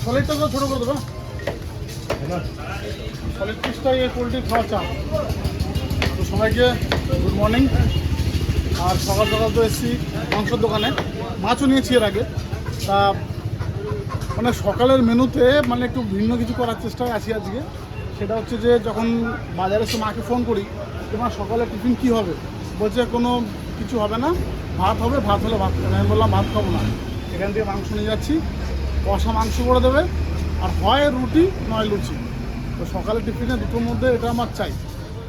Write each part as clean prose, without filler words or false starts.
সলিডটা তো ছোটো করে দেবে, সলিড পিসটাই এই পোলট্রি খাওয়া চা। তো সবাইকে গুড মর্নিং। আর সকাল সকাল তো এসেছি মাংসের দোকানে, মাছও নিয়েছি এর আগে। তা মানে সকালের মেনুতে মানে একটু ভিন্ন কিছু করার চেষ্টায় আছি আজকে। সেটা হচ্ছে যে যখন বাজারে এসে মাকে ফোন করি, তোমার সকালে টিফিন কী হবে, বলছে কোনো কিছু হবে না, ভাত হবে, ভাত হলে ভাত খাবে। আমি বললাম ভাত খাবো না, এখান থেকে মাংস নিয়ে যাচ্ছি, কষা মাংস করে দেবে, আর হয় রুটি নয় লুচি। তো সকালে টিফিনে দুটোর মধ্যে এটা আমার চাই।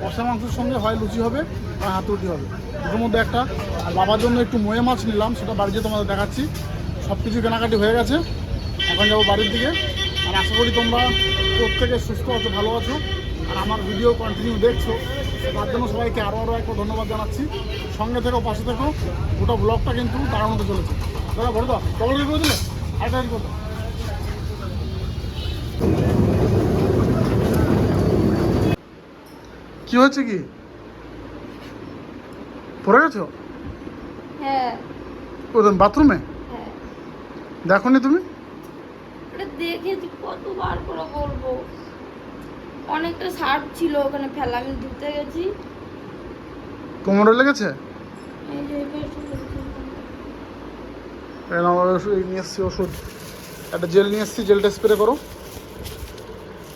কষা মাংসের সঙ্গে হয় লুচি হবে বা হাত রুটি হবে, দুটোর মধ্যে একটা। আর বাবার জন্য একটু মোয়ে মাছ নিলাম, সেটা বাড়িতে তোমাদের দেখাচ্ছি। সব কিছু কেনাকাটি হয়ে গেছে, এখন যাবো বাড়ির দিকে। আর আশা করি তোমরা প্রত্যেকে সুস্থ আছো, ভালো আছো, আর আমার ভিডিও কন্টিনিউ দেখছো। তার জন্য সবাইকে আরও একবার ধন্যবাদ জানাচ্ছি। সঙ্গে থেকো, পাশে থেকো, গোটা ব্লগটা কিন্তু দাঁড়ানো হতে চলেছে। দাদা বলো, দাও ডবল রেডি করে দিলে, আরেকটা রেডি করো। কি হচ্ছে, কি পড়ে গেছো? হ্যাঁ। কোথায়, বাথরুমে? হ্যাঁ। দেখো নি তুমি? এটা দেখেছি, কতবার করে বলবো। অনেকটা সার্ফ ছিল ওখানে ফেলা, আমি ধুতে গেছি। কোমরে লেগেছে? এই যে পেছনে নিয়ে এসছি ওষুধ, একটা জেল নিয়ে এসছি, জেলটা স্প্রে করো,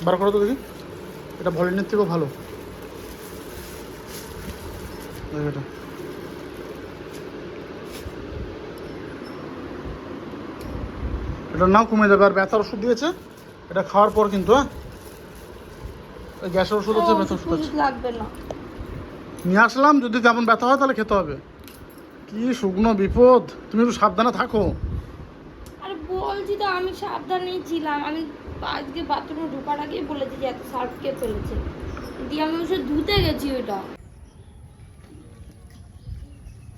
বার করো তো দেখি। এটা ভলিনের থেকেও ভালো এটা। এটা নাও, কমে যাবে। আর ব্যথার ওষুধ দিয়েছে, এটা খাওয়ার পর কিন্তু, হ্যাঁ, ওই গ্যাসের ওষুধ আছে, ব্যথার ওষুধ আছে, লাগবে না। নিয়ে আসলাম। যদি তেমন ব্যথা হয় তাহলে খেতে হবে। কি শুকনো বিপদ, তুমি একটু সাবধানে থাকো। আরে বলছি তো, আমি সাবধানেই ছিলাম। আমি আজকে বাথরুমে ঢোকার আগেই বলেছি যে এত সার্ফ কে ফেলেছে, দিয়ে আমি ওষুধ ধুতে গেছি ওইটা।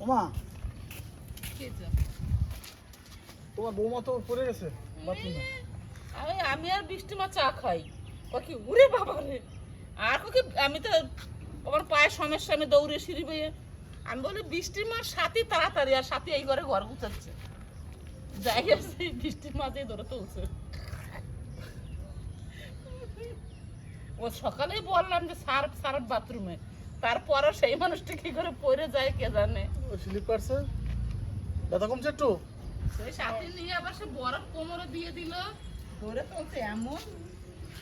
ওমা, তোমার বৌমা তো পড়ে গেছে বাথরুমে। আমি আর বৃষ্টি মা চা খাই, কি উড়ে বাবা রে। আর কি আমি তো আমার পায়ের সমস্যা, আমি দৌড়ে সিঁড়ি বেয়ে, আমি বলি বৃষ্টি মার সাথে তাড়াতাড়ি, আর সাথে এই ঘরে ঘর গুছাচ্ছে, যাই গেছে বৃষ্টির মাঝে ধরে তুলছে। ও সকালেই বললাম যে সার্ফ সার্ফ বাথরুমে, তারপরও সেই মানুষটা কি করে পড়ে যায় কে জানে। স্লিপ কাটছে, ব্যথা কমছে একটু? সেই সাথে নিয়ে আবার সে বরফ কোমরে দিয়ে দিল, ধরে তুলছে এমন,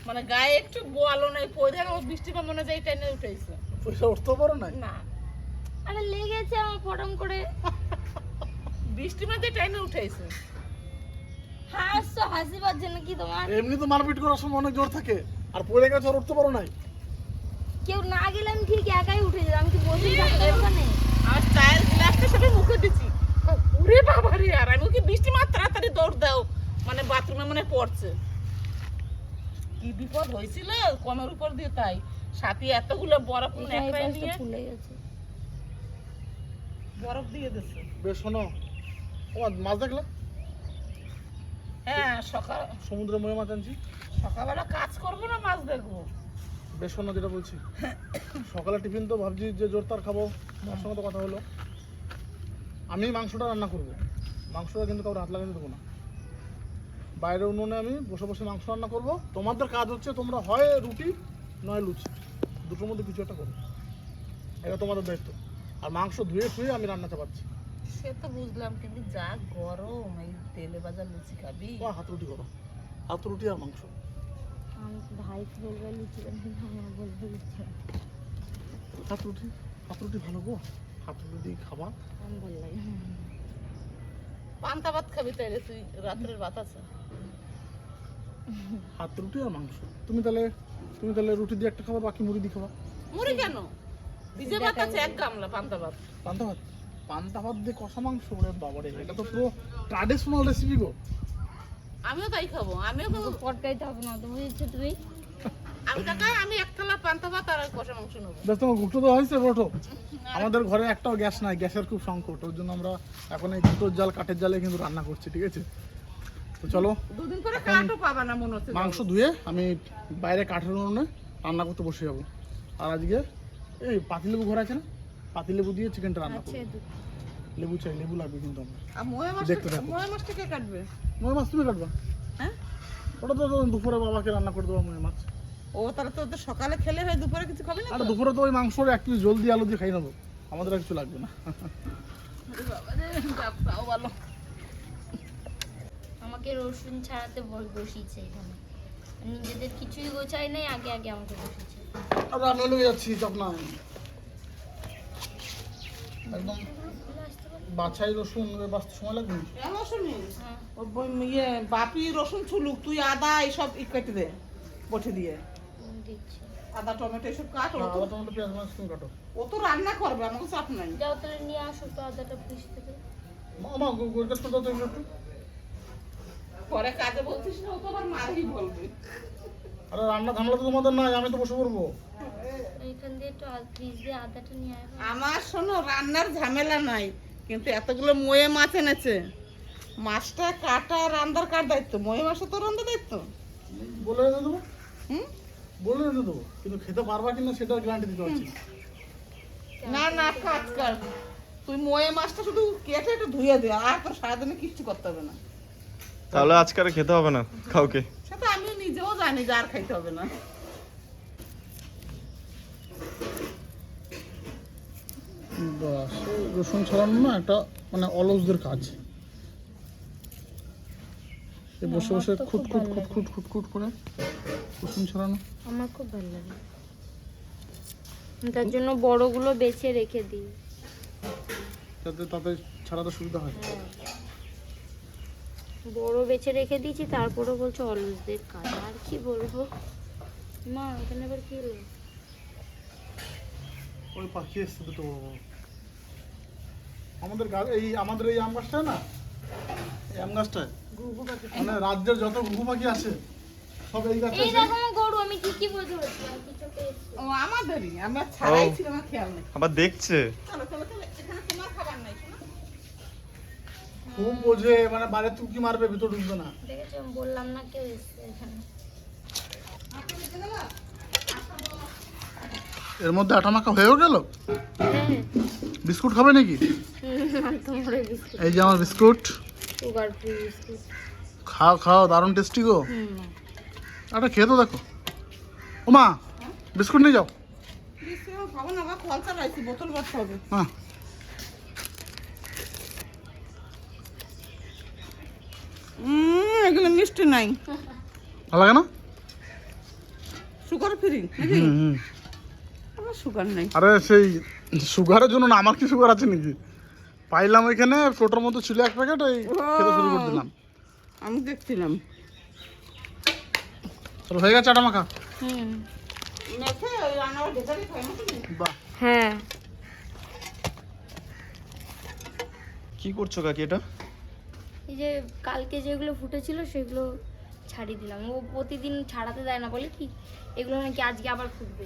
মানে গায়ে একটু বলো নাই, পড়ে ও বৃষ্টি পা মনে যায় টেনে উঠেছে, পয়সা উঠতে পারো না? না আরে লেগেছে আমার ফটম করে, বৃষ্টি মাঝে টেনে উঠেছে। হাসছো, হাসি পাচ্ছে নাকি তোমার? এমনি তো মারপিট করার সময় অনেক জোর থাকে, আর পড়ে গেছে আর উঠতে পারো নাই। কেউ না গেলে আমি ঠিক একাই উঠে যেতাম, আমি কি বসে থাকতাম ওখানে? আমার চায়ের গ্লাসটা সবে মুখে দিচ্ছি, উড়ে বাবা রে। আর আমি কি বৃষ্টি মার তাড়াতাড়ি দৌড় দাও, মানে বাথরুমে মানে পড়ছে। কি বিপদ হয়েছিল কমের উপর দিয়ে, তাই সাথে এতগুলো বরফ একটাই নিয়ে ফুলে গেছে, বরফ দিয়ে দিচ্ছে। বেশ শোনো, তোমার মাছ দেখলে? হ্যাঁ, সকাল সমুদ্রে মরে মাছ আনছি, সকালবেলা কাজ করবো না মাছ দেখবো। বেশ শোনো, যেটা বলছি, সকালে টিফিন তো ভাবছি যে জোরদার খাবো, তার সঙ্গে তো কথা হলো আমি মাংসটা রান্না করব। মাংসটা কিন্তু কাউকে হাত লাগাতে দেবো না, বাইরে উনুনে আমি বসে বসে মাংস রান্না করব। তোমাদের কাজ হচ্ছে তোমরা হয় রুটি নয় লুচি, দুটোর মধ্যে কিছু একটা করো, এটা তোমাদের দায়িত্ব। আর মাংস ধুয়ে ধুয়ে আমি রান্না চাপাচ্ছি। সে তো বুঝলাম, কিন্তু যা গরম, এই তেলে ভাজা লুচি খাবি? হাত রুটি করো, হাত রুটি আর মাংস। আমি ভাই বলবে লুচি, আমার বলবে লুচি। হাত রুটি, হাত রুটি ভালো গো, হাত রুটি খাবা। আমার ভালো লাগে। পান্তা ভাত খাবি তাইলে? তুই রাত্রের ভাত আছে, হাত রুটি আর মাংস। তুমি তাহলে রুটি দিয়ে একটা খাবার, বাকি মুড়ি দিয়ে খাবা। মুড়ি কেন? ভিজে ভাত আছে এক গামলা, পান্তা ভাত। পান্তা ভাত, পান্তা ভাত দিয়ে কষা মাংস, ওরে বাবারে, এটা তো পুরো ট্র্যাডিশনাল রেসিপি গো। আমিও তাই খাবো, আমিও খাবো। পটকাইতে হবে না তো, বুঝেছো তুমি? আমি টাকা, আমি এক থালা পান্তা ভাত আর কষা মাংস নেবো। বেশ, তোমার গুটো দেওয়া হয়েছে? বটো, আমাদের ঘরে একটাও গ্যাস নাই, গ্যাসের খুব সংকট, ওর জন্য আমরা এখন এই গুটোর জাল, কাঠের জালে কিন্তু রান্না করছি, ঠিক আছে? তো চলো, দুদিন পরে কাঠও পাবা না মনে হচ্ছে। মাংস ধুয়ে আমি বাইরে কাঠের উনুনে রান্না করতে বসে যাবো। আর আজকে এই পাতিলেবু ঘর আছে না, পাতিলেবু দিয়ে চিকেনটা রান্না করবো। লেবু চাই, লেবু লাগবে কিন্তু আমার। আর মোয়া দেখতে থাকো। মাছটা কে কাটবে? মই মাছ তুমি কাটবা? হ্যাঁ, ওটা তো দুপুরে বাবাকে রান্না করে দেবো মনে মাছ। ও তাহলে তো সকালে খেলে হয়, দুপুরে কিছু খাবে না আর তো? দুপুরে তো ওই মাংসর এক পিস জলদি আলু দিয়ে খাই নেবো, আমাদের আর কিছু লাগবে না। আরে বাবা রে, যাক, তাও ভালো। আমাকে রসুন ছাড়াতে বসিয়েছে এখানে, নিজেদের কিছুই গোছাই নাই, আগে আগে আমাকে বসিয়েছে। আর রান্না লেগে যাচ্ছি, চাপ নাই। একদম বাছাই রসুন বাঁচতে সময় লাগবে না। এ রসুনই? হ্যাঁ। ও ইয়ে বাপি রসুন ছুলুক, তুই আদা এইসব কেটে দে বটে দিয়ে। দিচ্ছি। আদা টমেটো এসব কাট। ও তো- আদা টমেটো পেঁয়াজ মাছ তুমি কাটো। ও তো রান্না করবে, আমাকে চাপ নাই। যাও তাহলে নিয়ে আসো তো আদাটা পিষতে দে। মামা গোলকাজ করে দাও তো একটু। পরে কাজে বলছিস না, ও তো আবার মারই বলবে। আরে রান্না ঝামেলা তো তোমাদের নাই, আমি তো বসে পড়বো। এইখান দিয়ে একটু পিস দিয়ে আদাটা নিয়ে আসো। আমার শোনো, রান্নার ঝামেলা নাই, কিন্তু এতগুলো ময়ে মাছ এনেছে, মাছটা কাটা রান্নার কার দায়িত্ব? ময়ে মাছটা তো রান্নার দায়িত্ব। বলে এনে দেবো, হুম? বলে এনে দেবো, কিন্তু খেতে পারবা কিনা সেটা গ্যারান্টি দিতে পারছি না। না না, কাজ কর, তুই ময়ে মাছটা শুধু কেটে একটু ধুয়ে দে, আর তোর সারাদিনে কিচ্ছু করতে হবে না। তাহলে আজকে আর খেতে হবে না কাউকে। সেটা আমি নিজেও জানি যে আর খাইতে হবে না। বাস, এই রসুন ছড়ানো না একটা মানে অলসদের কাজ। এই বসে বসে আমার তো খুব খুট খুট ভালো খুট খুট খুট খুট করে রসুন ছড়ানো। আমার খুব ভালো লাগে, তার জন্য বড়গুলো বেছে রেখে দিই। যাতে তাতে ছাড়াতে সুবিধা হয়। বড় বেছে রেখে দিয়েছি, তারপরে বলছে অলসদের কাজ, আর কি বলবো। মা এখানে আবার কি হলো? ওই পাখি এসছে দুটো বড় বড়। আমাদের আমাদের এই আম গাছটা না, এই আম গাছটায় মানে রাজ্যের যত ঘুঘু পাখি আছে সব এই গাছে এই এসে- দেখো আমার গরু, আমি ঠিকই বলতে পারছিলাম কি চোখে এসছে। ও আমাদেরই, আমরা ছাড়াই ও। ছিল, আমার খেয়াল নেই। আবার দেখছে। চলো চলো চলো, এখানে তোমার খাবার নাই, শোনো। খুব বোঝে, মানে বাইরে তুকি মারবে, ভিতর ঢুকবে না। দেখেছো আমি বললাম না কেউ এসছে এখানে। এর মধ্যে আটা মাখা হয়েও গেল। হ্যাঁ বিস্কুট খাবে নাকি? তোমার বিস্কুট, এই যে আমার বিস্কুট, সুগার ফ্রি বিস্কুট। খাও খাও, দারুণ টেস্টি গো। আটা খেয়ে তো দেখো। ও মা, বিস্কুট নিয়ে যাও। বিস্কুট খাবো না, আবার কল চালাইছি, বোতল ভরতে হবে। হ্যাঁ, এগুলো মিষ্টি নাই, ভালো লাগে না? সুগার ফ্রি নাকি? হুম হুম। আমার সুগার নাই। আরে সেই সুগারের জন্য না, আমার কি সুগার আছে নাকি? পাইলাম এখানে, টোটোর মতো ছিল এক প্যাকেট, এই খেতে শুরু করে দিলাম। আমি দেখছিলাম। চলো হয়ে গেছে আটা মাখা। মেখে ওই রান্নার ভেতরে খাই না তুমি? বাহ, হ্যাঁ কি করছো কাকি এটা? এই যে কালকে যেগুলো ফুটেছিল সেগুলো ছাড়িয়ে দিলাম। ও প্রতিদিন ছাড়াতে দেয় না, বলে কি এগুলো নাকি আজকে আবার ফুটবে।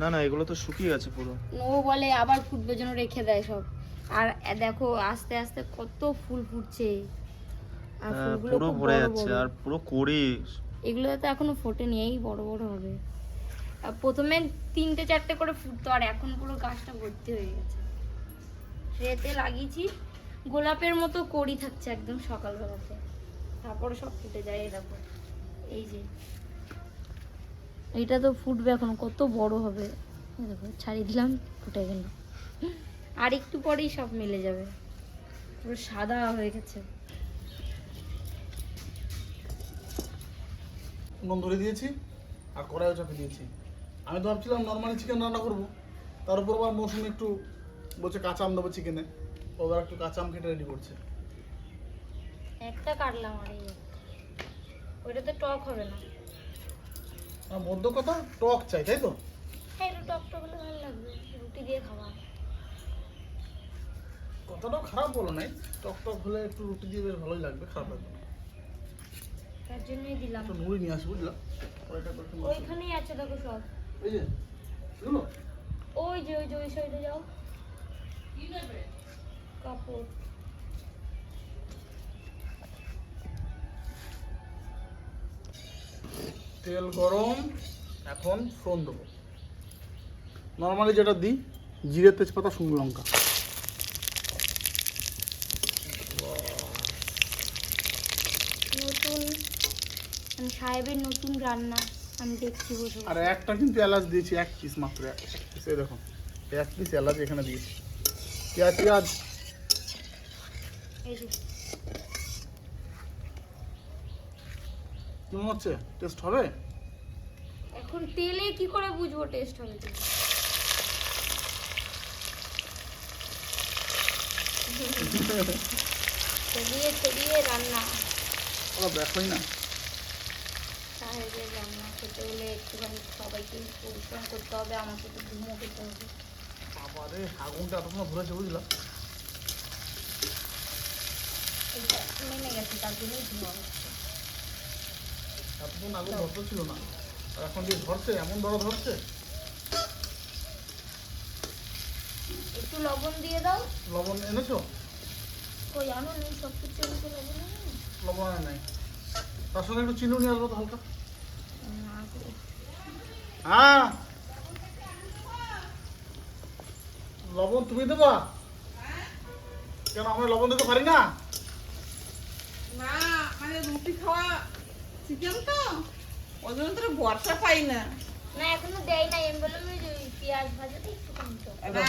না না, এগুলো তো শুকিয়ে গেছে পুরো। ও বলে আবার ফুটবে জন্য রেখে দেয় সব। আর দেখো আস্তে আস্তে কত ফুল ফুটছে, আর হ্যাঁ, ফুলগুলো পুরো খুব ভরে বড় যাচ্ছে বড়। আর পুরো কড়ি। এগুলো তো এখনো ফোটেনি, এই বড় বড় হবে। আর প্রথমে 3-4টে করে ফুটতো, আর এখন পুরো গাছটা ভর্তি হয়ে গেছে। ট্রেতে লাগিয়েছি, গোলাপের মতো কড়ি থাকছে একদম সকালবেলাতে, তারপরে সব ফুটে যায়। এই দেখো, এই যে এইটা তো ফুটবে এখন, কত বড় হবে। এই দেখো ছাড়িয়ে দিলাম, ফুটে গেল। আর একটু পরেই সব মিলে যাবে, পুরো সাদা হয়ে গেছে। নুন ধরে দিয়েছি আর কড়াইও চাপে দিয়েছি। আমি তো ভাবছিলাম নর্মালি চিকেন রান্না করবো, তার উপর আবার মৌসুমি একটু বলছে কাঁচা আম দেবো চিকেনে, ওরা একটু কাঁচা আম কেটে রেডি করছে। একটা কাটলাম, আর এই ওইটা তো টক হবে না। আমার মধ্য কথা টক চাই, তাই তো? হ্যাঁ একটু টক টক হলে ভালো লাগবে, রুটি দিয়ে খাওয়া। কথাটাও খারাপ বলো নাই, টক টক হলে একটু রুটি দিয়ে বেশ ভালোই লাগবে, খারাপ লাগবে না। তার জন্যই দিলাম। একটু নুড়ি নিয়ে আসি, বুঝলাম। কড়াইটা করে একটু মশলা- ওইখানেই আছে দেখো সব। এই যে এগুলো ওই যে ওই সাইডে যাও, কাপড়। তেল গরম, এখন ফোড়ন দেবো। নর্মালি যেটা দিই, জিরে, তেজপাতা, শুকনো লঙ্কা। নতুন মানে সাহেবের নতুন রান্না আমি দেখছি বসে আর বসে। একটা কিন্তু এলাচ দিয়েছি, 1 পিস মাত্র, 1 পিস। এই দেখো 1 পিস এলাচ এখানে দিয়েছি। পেঁয়াজ পেঁয়াজ এই যে কেমন হচ্ছে? টেস্ট হবে? এখন তেলে কি করে বুঝবো টেস্ট হবে কি? চলিয়ে চলিয়ে রান্না, ওরা দেখোই না। সাহেবের রান্না খেতে হলে একটুখানি সবাইকে পরিশ্রম করতে হবে, আমাকে তো ঘুমো খেতে হবে। আমারে আগুনটা এত সময় ধরেছে বুঝলাম। এইটা মেনে গেছে, তার জন্যই ধোয়া হচ্ছে। এতক্ষণ আগুন ধরতে ছিল না, আর এখন যে ধরছে, এমন বড় ধরছে। একটু লবণ দিয়ে দাও। লবণ এনেছো? কই আনো নেই, সব কিছু এনেছো, লবণ আনো নি? লবণ আর নাই, তার সঙ্গে একটু চিনি নিয়ে আসবো তো হালকা। না গো। হ্যাঁ, লবণ তুমি দেবা? কেন আমরা লবণ দিতে পারি না? না মানে রুটি খাওয়া চিকেন তো ওই জন্য তো ভরসা পাই না। না এখনো দেয় নাই, আমি বললাম ওই যে ওই পেঁয়াজ ভাজাতে একটু কম তো, না,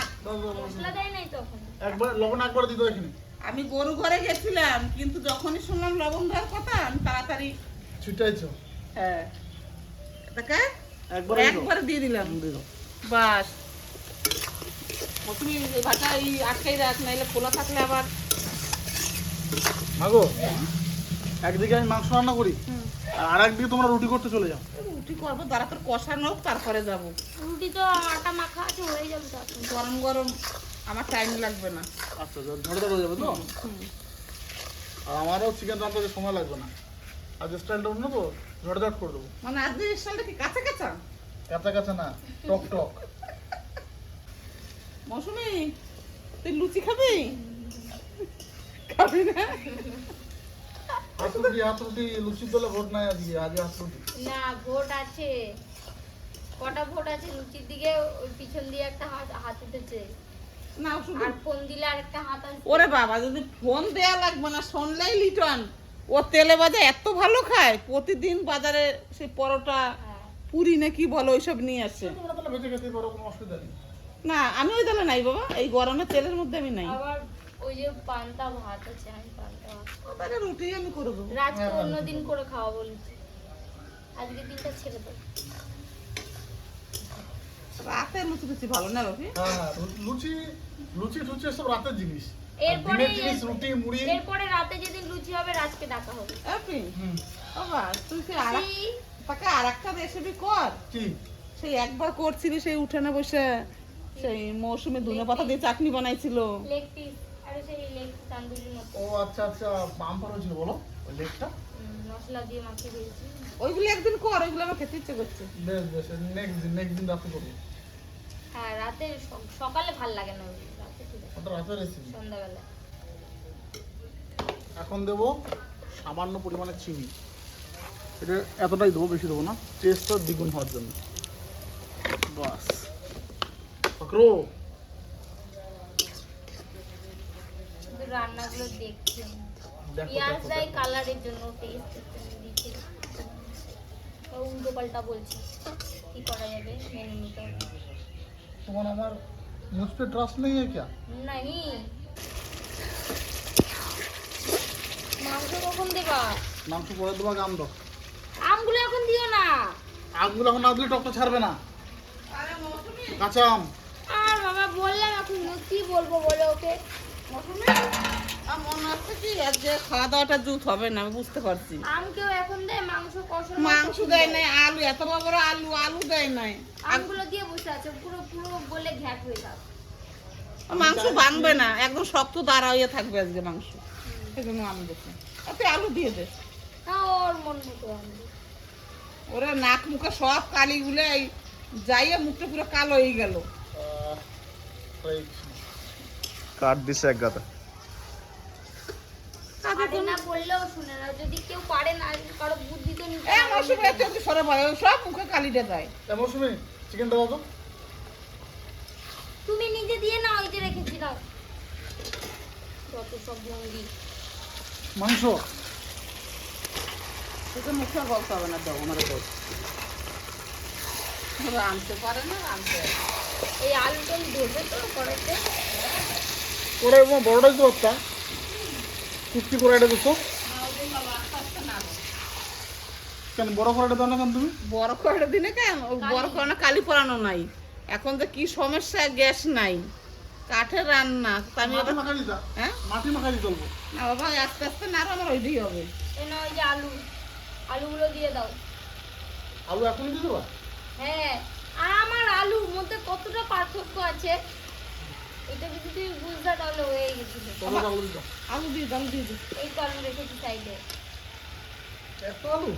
মশলা দেয় নাই তো এখন। একবার লবণ একবার দিতে এখানে আমি গরু ঘরে গেছিলাম, কিন্তু যখনই শুনলাম লবণ দেওয়ার কথা আমি তাড়াতাড়ি ছিটাইছো? হ্যাঁ এটাকে একবার একবারে দিয়ে দিলাম। দিয়ে দাও। বাস তুমি এই ভাটা এই আটকাই রাখ, নাইলে খোলা থাকলে আবার। মাগো, একদিকে আমি মাংস রান্না করি, আর একদিকে তোমরা রুটি করতে চলে যাও। রুটি করবো, দাঁড়া তোর কষানো হোক, তারপরে যাবো। রুটি তো আটা মাখা আছে, হয়ে যাবে তো এখন। গরম গরম আমার টাইম লাগবে না। আচ্ছা, ঝড়ে হয়ে যাবে তো। আর আমারও চিকেন রান্নাতে সময় লাগবে না, আর যে স্টাইলটা অন্য তো, ঝটঝট করে দেবো। মানে আজকে স্টাইলটা কি কাঁচা কাঁচা? কাঁচা কাঁচা না, টক টক। মৌসুমি তুই লুচি খাবি? খাবি না? হাত রুটি, হাত রুটি, লুচির দলে ভোট নাই আজকে, আজকে হাত রুটি। না ভোট আছে, কটা ভোট আছে লুচির দিকে, ওই পিছন দিয়ে একটা হাত হাত উঠেছে, না শুধু আর ফোন দিলে আর একটা হাত আসবে। ওরে বাবা, যদি ফোন দেয়া লাগবে না, শুনলেই লিটন। ও তেলে ভাজা এত ভালো খায়, প্রতিদিন বাজারে সেই পরোটা হ্যাঁ। পুরি না কি বলো ওইসব নিয়ে আসে। তোমরা তাহলে বেঁচে খেতে পারো, কোনো অসুবিধা নেই। না আমি ওই তাহলে নাই বাবা, এই গরমে তেলের মধ্যে আমি নাই। আবার ওই যে পান্তা ভাত আছে, আমি পান্তা ভাত তাহলে রুটি আমি করে দেবো। রাতকে অন্যদিন করে খাওয়া বলেছি, আজকে দিনটা ছেড়ে দেবো। রাতে লুচি টুচি ভালো না বাপি? হ্যাঁ হ্যাঁ, লুচি লুচি টুচি সব রাতের জিনিস। আর এরপরে দিনের জিনিস রুটি মুড়ি। এরপরে রাতে যেদিন লুচি হবে রাজকে ডাকা হবে। বাপি হুম, বাবা তুই কি আর সেই তাকে আর একটা রেসিপি কর। কি? সেই একবার করছিলি, সেই উঠানে বসে সেই মৌসুমে ধনে পাতা দিয়ে চাটনি বানাইছিল। লেগ পিস, আরে সেই লেগ পিস তান্দুরির মতো ও আচ্ছা আচ্ছা, বাম্পার হয়েছিল বলো ওই লেগটা। মশলা দিয়ে মাখিয়ে দিয়েছি। ওইগুলো একদিন কর, ওইগুলো আমার খেতে ইচ্ছে করছে। বেশ বেশ, নেক্সট দিন রাতে করবো। হ্যাঁ রাতে সকালে ভাল লাগে না, ওই রাতে ঠিক আছে, ওটা রাতের রেসিপি। সন্ধ্যাবেলা। এখন দেবো সামান্য পরিমাণে চিনি, এটা এতটাই দেবো, বেশি দেবো না, টেস্টটা দ্বিগুণ হওয়ার জন্য। বাস পাকড়ো। শুধু রান্নাগুলো দেখছি, দেখো, পেঁয়াজ দেখো, দেয় দেখো। কালারের জন্য, টেস্টের জন্য দিচ্ছে। উল্টো পাল্টা বলছি, কি করা যাবে, মেনে নিতে হবে। তোমার আমার मुझ पे ट्रस्ट नहीं है क्या? नहीं, মাংস কখন দেবা? মাংস পরে দেবা, আম দাও। আমগুলো এখন দিও না। আমগুলো এখন না দিলে টকটা ছাড়বে না, আরে মৌসুমি, কাঁচা আম। আর বাবা বললাম এখন কি বলবো বলে ওকে। মৌসুমি, আমার মনে হচ্ছে কি আজকে খাওয়া দাওয়াটা জুত হবে না, আমি বুঝতে পারছি। আম কেউ এখন দেয়? মাংস কষানো মাংস দেয় নাই, আলু এত বড় বড় আলু, আলু দেয় নাই। আমগুলো দিয়ে বসে আছে, পুরো পুরো বলে ঘ্যাট হয়ে যাবে। মাংস বানবে না, একদম শক্ত দাঁড়া হয়ে থাকবে আজকে মাংস, সেজন্য আমি দেখি তুই আলু দিয়ে দে। না ওর মন মতো আনবে। ওরা নাক মুখে সব কালিগুলো যাইয়ে মুখটা পুরো কালো হয়ে গেল। কাট দিছে এক গাদা। পারে না বললেও শুনে না, যদি কেউ পারে না, কারো বুদ্ধি তো নিতে এ মৌসুমি এত সরে পড়ে, সব মুখে কালিটা যায়। মৌসুমি চিকেনটা দাও তো। তুমি নিজে দিয়ে না, ওই যে রেখেছি নাও, যত সব ভঙ্গি। মাংস সেটা মুখে বলতে হবে না, দাও আমার দাও। আনতে পারে না, আনতে এই আলুটা ধরবে তো কড়াইতে? ওরা বড়টাই তো একটা কুচি করে এটা দিচ্ছ কেন? বড় করে এটা দাও না কেন তুমি? বড় করে দিনে কেন? বড় করে না, কালি পরানো নাই। এখন যে কি সমস্যা, গ্যাস নাই, কাঠের রান্না। তা আমি মাটি মাখাই দিতা? হ্যাঁ মাটি মাখাই দিতে বলবো। না বাবা, আস্তে আস্তে না, আমার ওইটাই হবে। এই না, ওই যে আলুগুলো দিয়ে দাও। আলু এখনই দিয়ে দেবা? হ্যাঁ, আর আমার আলুর মধ্যে কতটা পার্থক্য আছে এটা যদি তুমি বুঝতে তাহলে হয়ে গেছিল। তবে আলু দিতা? আলু দিয়ে দাও, দিয়ে দিই। এই তো আলু রেখেছি সাইডে। এত আলু?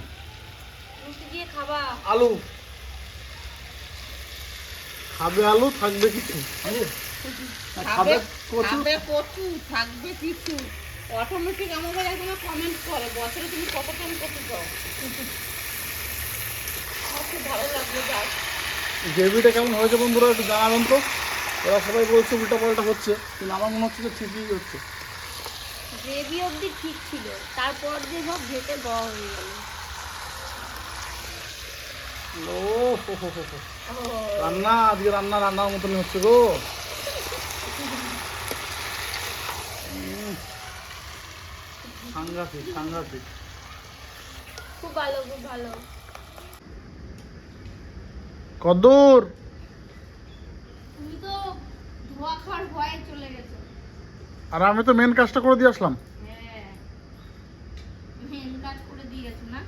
রুটি দিয়ে খাবা? আলু খাবে, আলু থাকবে কিছু, খাবে কচু। খাবে কচু, থাকবে কিছু। অটোমেটিক আমাদের এখন কমেন্ট করে, বছরে তুমি কত টাইম কচু খাও। আমার খুব ভালো লাগলো। যাক, গ্রেভিটা কেমন হয়েছে বন্ধুরা একটু জানাবেন তো। ওরা সবাই বলছে উল্টা পাল্টা হচ্ছে, কিন্তু আমার মনে হচ্ছে যে ঠিকই হচ্ছে। গ্রেভি অবধি ঠিক ছিল, তারপর যে সব ঘেটে দেওয়া হয়ে গেল। ও হো হো হো হো। রান্না আজকে রান্নার মতনই হচ্ছে গো। সাংঘাতিক। খুব ভালো, খুব ভালো। কদ্দূর? তুমি তো ধোয়া খাওয়ার ভয়ে চলে গেছো। আর আমি তো মেন কাজটা করে দিয়ে আসলাম। হ্যাঁ, মেন কাজ করে দিয়ে গেছো না?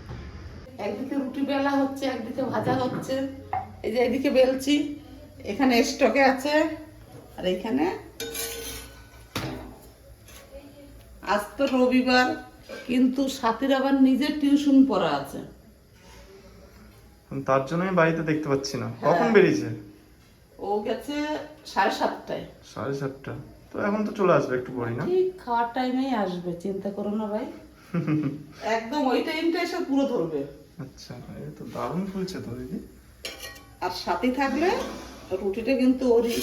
একদিকে রুটি বেলা হচ্ছে, একদিকে ভাজা হচ্ছে। এই যে এদিকে বেলছি, এখানে স্টকে আছে, আর এখানে আজ তো রবিবার, কিন্তু সাথীর আবার নিজের টিউশন পড়া আছে। তার জন্য আমি বাড়িতে দেখতে পাচ্ছি না। কখন বেরিয়েছে? ও গেছে 7:30টায়। 7:30। তো এখন তো চলে আসবে একটু পরেই না? ঠিক খাওয়ার টাইমেই আসবে, চিন্তা করো না ভাই। একদম ওই টাইমটা এসে পুরো ধরবে। আচ্ছা, এটা তো দারুণ ফুলছে তো দিদি। আর সাথী থাকলে রুটিটা কিন্তু ওরই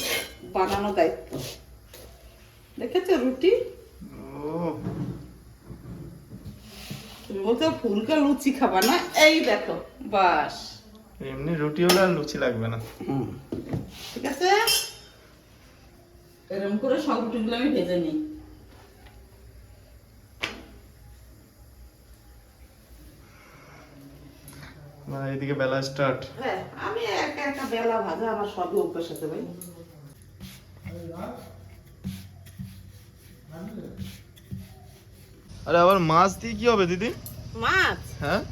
বানানো দায়িত্ব। দেখেছো রুটি? ও, তুমি বলছো ফুলকা লুচি খাবা না, এই দেখো বাস। এমনি রুটি হলে আর লুচি লাগবে না। ঠিক আছে, এরকম করে সব রুটিগুলো আমি ভেজে নিই। এদিকে বেলা স্টার্ট। হ্যাঁ, আমি একা একা বেলা ভাজা আমার সবই অভ্যাস আছে ভাই। আরে আবার মাছ দিয়ে কি হবে দিদি? মাছ? হ্যাঁ,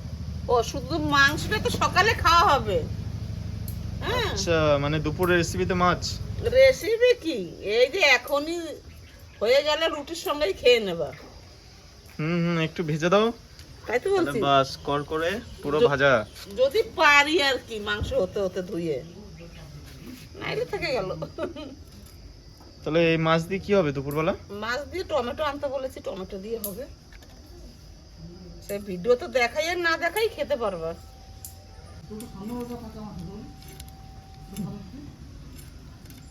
ও শুধু মাংসটা তো সকালে খাওয়া হবে। হ্যাঁ, আচ্ছা, মানে দুপুরের রেসিপিতে মাছ। রেসিপি কি, এই যে এখনই হয়ে গেলে রুটির সঙ্গেই খেয়ে নেবা। একটু ভেজে দাও। তাই তো তাহলে বলছি, বাস কর করে পুরো ভাজা। যদি পারি আর কি, মাংস হতে হতে ধুয়ে, নাইলে থেকে গেল। তাহলে এই মাছ দিয়ে কি হবে দুপুরবেলা? মাছ দিয়ে টমেটো আনতে বলেছি, টমেটো দিয়ে হবে। সে ভিডিও তো দেখাই আর না দেখাই খেতে পারবা।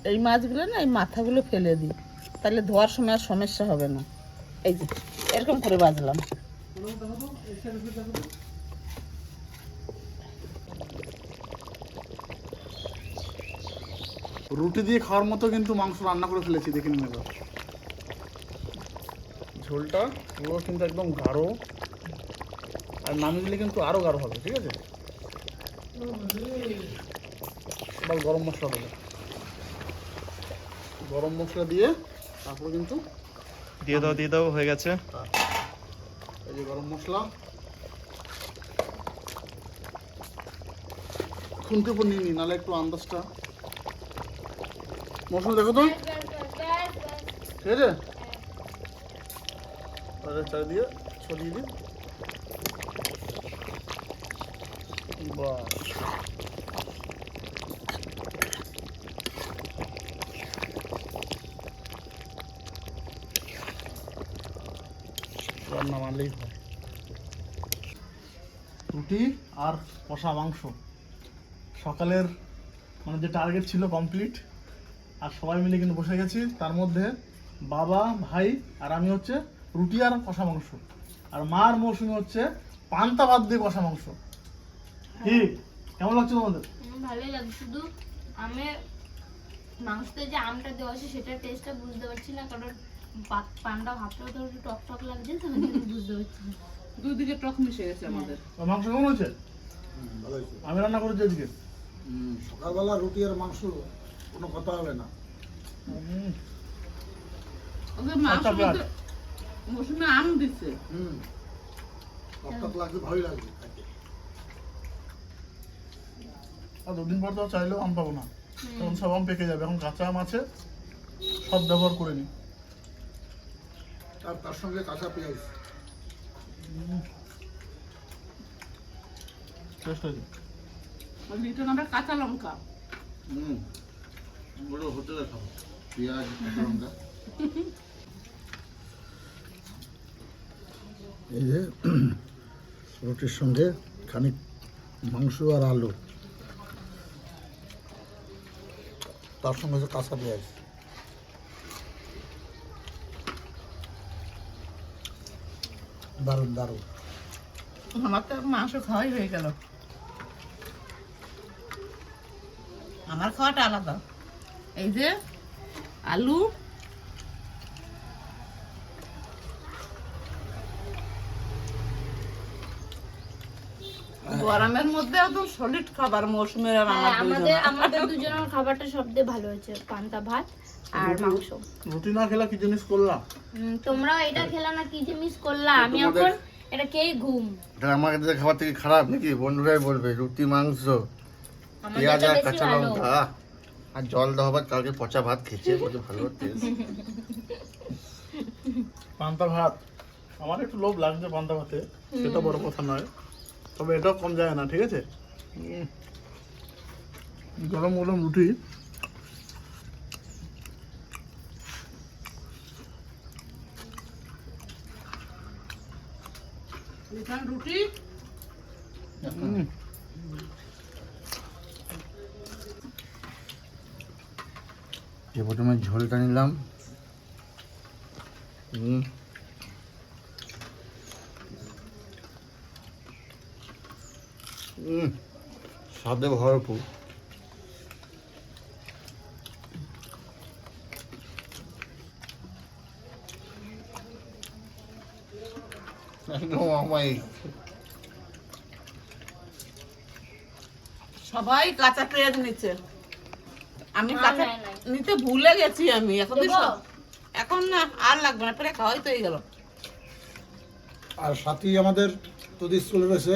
এই মাছগুলো না, এই মাথাগুলো ফেলে দিই, তাহলে ধোয়ার সময় আর সমস্যা হবে না। এই যে এরকম করে বাজলাম। রুটি দিয়ে খাওয়ার মতো কিন্তু মাংস রান্না করে ফেলেছি, দেখে নিন এবার। ঝোলটা পুরো কিন্তু একদম গাঢ়, আর নামিয়ে দিলে কিন্তু আরো গাঢ় হবে। ঠিক আছে, এবার গরম মশলা দেবে। গরম মশলা দিয়ে তারপরে কিন্তু দিয়ে দাও, হয়ে গেছে। এই যে গরম মশলা, খুনতে উপর নিয়ে নি, নাহলে একটু আন্দাজটা। মশলা দেখো তো, ঠিক আছে? চার দিয়ে ছড়িয়ে দিই। বাস, রান্না মানলেই হয়। রুটি আর কষা মাংস সকালের মানে যে টার্গেট ছিল কমপ্লিট। আর সবাই মিলে কিন্তু বসে গেছি, তার মধ্যে বাবা, ভাই আর আমি হচ্ছে রুটি আর কষা মাংস, আর মার মৌসুমি হচ্ছে পান্তা ভাত দিয়ে কষা মাংস। কি কেমন লাগছে তোমাদের? ভালোই লাগে, শুধু আমি মাংসতে যে আমটা দেওয়া আছে সেটার টেস্টটা বুঝতে পারছি না, কারণ পান্তা ভাতটা তো একটু টক টক লাগছে, তো আমি বুঝতে পারছি না। দুদিকে টক মিশে গেছে আমাদের। তো মাংস কেমন হয়েছে? ভালো হয়েছে। আমি রান্না করেছি আজকে। সকালবেলা রুটি আর মাংস কোনো কথা হবে না। ওদের মাংস আচ্ছা, মধ্যে মৌসুমে আম দিচ্ছে। টক লাগবে, ভালোই লাগবে খাইতে। আর দুদিন পর তো চাইলেও আম পাবো না, তখন সব আম পেকে যাবে। এখন কাঁচা আম আছে, সব ব্যবহার করে নিই। আর তার সঙ্গে কাঁচা পেঁয়াজ। টেস্ট হয়েছে। লিটন আমরা কাঁচা লঙ্কা। ওগুলো হোটেলে খাবো, পেঁয়াজ কাঁচা লঙ্কা। এই যে রুটির সঙ্গে খানিক মাংস আর আলু, তার সঙ্গে যে কাঁচা পেঁয়াজ। দারুণ দারুণ। আমার তো মাংস খাওয়াই হয়ে গেল। আমার খাওয়াটা আলাদা। এই যে আলু, গরমের মধ্যে একদম সলিড খাবার মৌসুমের আর হ্যাঁ, আমার আমাদের দুজনের খাবারটা সবচেয়ে ভালো হয়েছে, পান্তা ভাত আর মাংস। রুটি না খেলা কি জিনিস করলাম? তোমরাও এটা খেলা না, কি যে মিস করলা। আমি এখন এটা খেয়ে ঘুম। তাহলে আমার কাছে খাবার থেকে খারাপ নাকি? বন্ধুরাই বলবে রুটি মাংস পেঁয়াজ আমাদেরটা আর বেশি কাঁচা ভালো। লঙ্কা আর জল দেওয়া ভাত, কালকে পচা ভাত খেয়েছে, কত ভালো টেস্ট। পান্তা ভাত আমার একটু লোভ লাগছে পান্তা ভাতে, সেটা বড় কথা নয়, তবে এটাও কম যায় না। ঠিক আছে, গরম গরম রুটি। লিটন রুটি। যে প্রথমে ঝোলটা নিলাম, স্বাদে ভরপুর। একদম অমায়িক। সবাই কাঁচা পেঁয়াজ নিচ্ছে, আমি না, কাঁচা নাই, নাই। নিতে ভুলে গেছি। আমি এখন তো দেবো? এখন না আর লাগবে না, পেরে খাওয়াই তো হয়ে গেল। আর সাথী আমাদের যদি স্কুলে রয়েছে,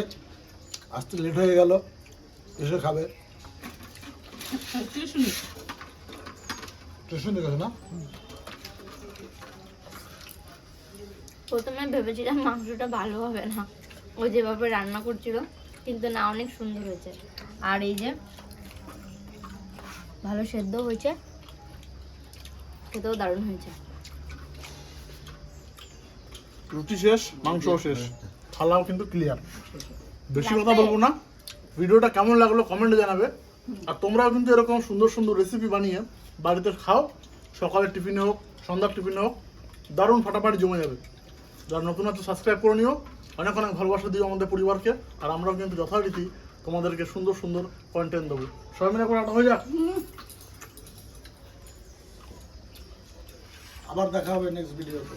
আসতে লেট হয়ে গেল, এসে খাবে। টিউশনি টিউশন গেছে না? প্রথমে ভেবেছিলাম মাংসটা ভালো হবে না, ও যেভাবে রান্না করছিল, কিন্তু না, অনেক সুন্দর হয়েছে। আর এই যে ভালো সেদ্ধ হয়েছে, খেতেও দারুণ হয়েছে। রুটি শেষ, মাংসও শেষ, থালাও কিন্তু ক্লিয়ার। বেশি কথা বলবো না, ভিডিওটা কেমন লাগলো কমেন্টে জানাবে। আর তোমরাও কিন্তু এরকম সুন্দর সুন্দর রেসিপি বানিয়ে বাড়িতে খাও, সকালের টিফিনে হোক, সন্ধ্যার টিফিনে হোক, দারুণ ফাটাফাটি জমে যাবে। যারা নতুন আছে সাবস্ক্রাইব করে নিও, অনেক অনেক ভালোবাসা দিও আমাদের পরিবারকে। আর আমরাও কিন্তু যথারীতি তোমাদেরকে সুন্দর সুন্দর কন্টেন্ট দেবো। সবাই মিলে করে হয়ে যাক। আবার দেখা হবে নেক্সট ভিডিওতে।